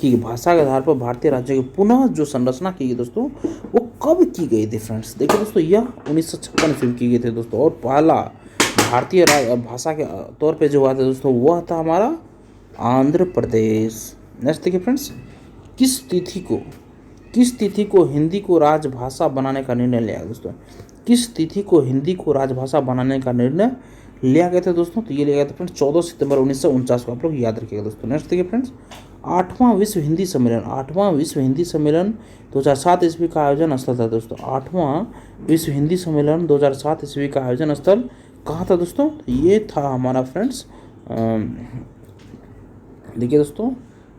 की, भाषा के आधार पर भारतीय राज्यों की पुनः जो संरचना की गई दोस्तों, वो कब की गई थी फ्रेंड्स? देखिए दोस्तों, यह 1956 में की गई थी दोस्तों। और पहला भारतीय भाषा के तौर पे जो हुआ था दोस्तों, वह था हमारा आंध्र प्रदेश। नेक्स्ट देखिए फ्रेंड्स, किस तिथि को हिंदी को राजभाषा बनाने का निर्णय लिया दोस्तों? किस तिथि को हिंदी को राजभाषा बनाने का निर्णय लिया गया था दोस्तों? तो ये लिया गया था फ्रेंड्स 14 सितंबर 1949 को, आप लोग याद रखिएगा दोस्तों। नेक्स्ट देखिए फ्रेंड्स, 8वां विश्व हिंदी सम्मेलन 2007 ईस्वी का आयोजन स्थल था दोस्तों। 8वां विश्व हिंदी सम्मेलन 2007 ईस्वी का आयोजन स्थल कहाँ था दोस्तों? ये था हमारा फ्रेंड्स, देखिए दोस्तों,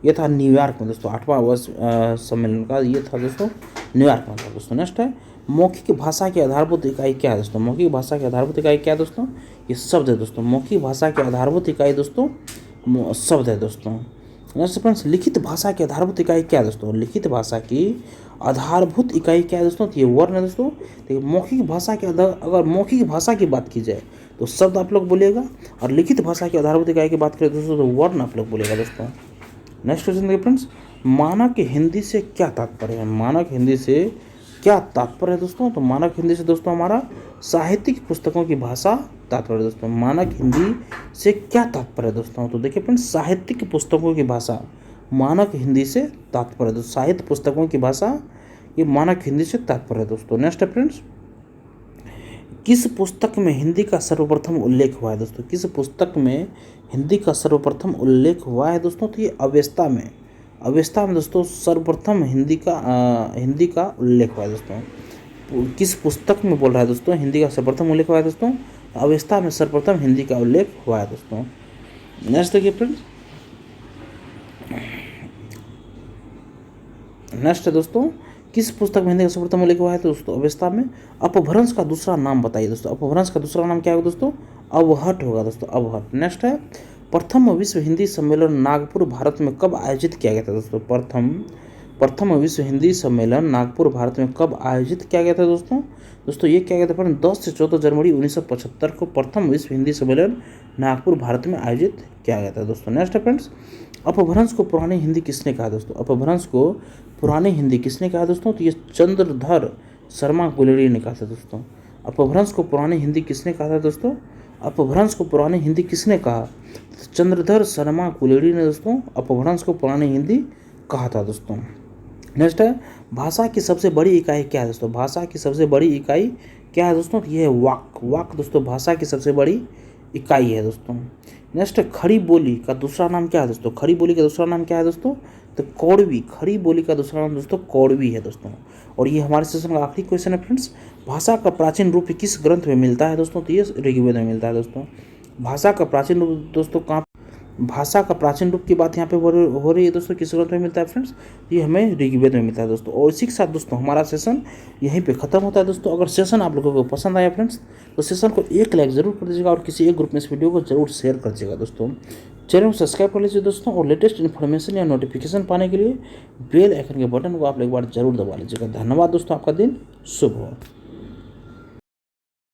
ये था न्यूयॉर्क में दोस्तों। 8वां वर्ष सम्मेलन का ये था दोस्तों, न्यूयॉर्क में था दोस्तों। नेक्स्ट है, मौखिक भाषा की आधारभूत इकाई क्या है दोस्तों? मौखिक भाषा की आधारभूत इकाई क्या है दोस्तों? ये शब्द है दोस्तों। मौखिक भाषा की आधारभूत इकाई दोस्तों शब्द है दोस्तों। नेक्स्ट फ्रेंड्स, लिखित भाषा की आधारभूत इकाई क्या है दोस्तों? लिखित भाषा की आधारभूत इकाई क्या है दोस्तों? तो ये वर्ण है दोस्तों। देखिए, मौखिक भाषा के अगर मौखिक भाषा की बात की जाए तो शब्द आप लोग बोलिएगा, और लिखित भाषा की आधारभूत इकाई की बात करें दोस्तों तो वर्ण आप लोग बोलिएगा दोस्तों। नेक्स्ट क्वेश्चन देखिए फ्रेंड्स, मानक हिंदी से क्या तात्पर्य है? मानक हिंदी से क्या तात्पर्य है दोस्तों? तो मानक हिंदी से दोस्तों हमारा साहित्यिक पुस्तकों की भाषा तात्पर्य दोस्तों। मानक हिंदी से क्या तात्पर्य है दोस्तों? तो देखिए फ्रेंड्स, साहित्यिक पुस्तकों की भाषा मानक हिंदी से तात्पर्य दोस्तों। साहित्य पुस्तकों की भाषा ये मानक हिंदी से तात्पर्य है दोस्तों। नेक्स्ट है फ्रेंड्स, किस पुस्तक में हिंदी का सर्वप्रथम उल्लेख हुआ है दोस्तों? किस पुस्तक में हिंदी का सर्वप्रथम उल्लेख हुआ है दोस्तों? तो ये अवेस्ता में दोस्तों सर्वप्रथम हिंदी का उल्लेख हुआ है दोस्तों। किस पुस्तक में बोल रहा है दोस्तों हिंदी का सर्वप्रथम उल्लेख हुआ है दोस्तों? अवेस्ता में सर्वप्रथम हिंदी का उल्लेख हुआ है दोस्तों। नेक्स्ट देखिए फ्रेंड्स, नेक्स्ट है दोस्तों, किस पुस्तक में हिंदी का सर्वप्रथम उल्लेख हुआ है दोस्तों? अवेस्ता में। अपभ्रंश का दूसरा नाम बताइए दोस्तों। अपभ्रंश का दूसरा नाम क्या होगा दोस्तों? अवहट होगा दोस्तों, अवहट। नेक्स्ट है, प्रथम विश्व हिंदी सम्मेलन नागपुर भारत में कब आयोजित किया गया था दोस्तों? प्रथम विश्व हिंदी सम्मेलन नागपुर भारत में कब आयोजित किया गया था दोस्तों? दोस्तों ये किया गया था 10 से 14 जनवरी 1975 को प्रथम विश्व हिंदी सम्मेलन नागपुर भारत में आयोजित किया गया था दोस्तों। नेक्स्ट है फ्रेंड्स, अपभ्रंश को पुरानी हिंदी किसने कहा दोस्तों? अपभ्रंश को पुरानी हिंदी किसने कहा दोस्तों? तो ये चंद्रधर शर्मा गुलेरिया ने कहा था दोस्तों। अपभ्रंश को पुरानी हिंदी किसने कहा था दोस्तों? अपभ्रंश को पुरानी हिंदी किसने कहा? चंद्रधर शर्मा गुलेरिया ने दोस्तों अपभ्रंश को पुरानी हिंदी कहा था दोस्तों। नेक्स्ट है भाषा की सबसे बड़ी इकाई क्या है दोस्तों? भाषा की सबसे बड़ी इकाई क्या है दोस्तों? ये है वाक। वाक दोस्तों भाषा की सबसे बड़ी इकाई है दोस्तों। नेक्स्ट है खड़ी बोली का दूसरा नाम क्या है दोस्तों? खड़ी बोली का दूसरा नाम क्या है दोस्तों? तो कौड़वी। खड़ी बोली का दूसरा नाम दोस्तों कौड़वी है दोस्तों। और ये हमारे सेशन का आखिरी क्वेश्चन है फ्रेंड्स, भाषा का प्राचीन रूप किस ग्रंथ में मिलता है दोस्तों? तो ये ऋग्वेद में मिलता है दोस्तों। भाषा का प्राचीन रूप दोस्तों कहाँ, भाषा का प्राचीन रूप की बात यहाँ पे हो रही है दोस्तों, किस ग्रंथ में मिलता है फ्रेंड्स? ये हमें ऋग्वेद में मिलता है दोस्तों। और इसी के साथ दोस्तों हमारा सेशन यहीं पे खत्म होता है दोस्तों। अगर सेशन आप लोगों को पसंद आया फ्रेंड्स तो सेशन को एक लाइक जरूर कर दीजिएगा और किसी एक ग्रुप में इस वीडियो को जरूर शेयर कर दीजिएगा दोस्तों। चैनल को सब्सक्राइब कर लीजिए दोस्तों और लेटेस्ट इन्फॉर्मेशन या नोटिफिकेशन पाने के लिए बेल आइकन के बटन को आप एक बार जरूर दबा लीजिएगा। धन्यवाद दोस्तों, आपका दिन शुभ हो।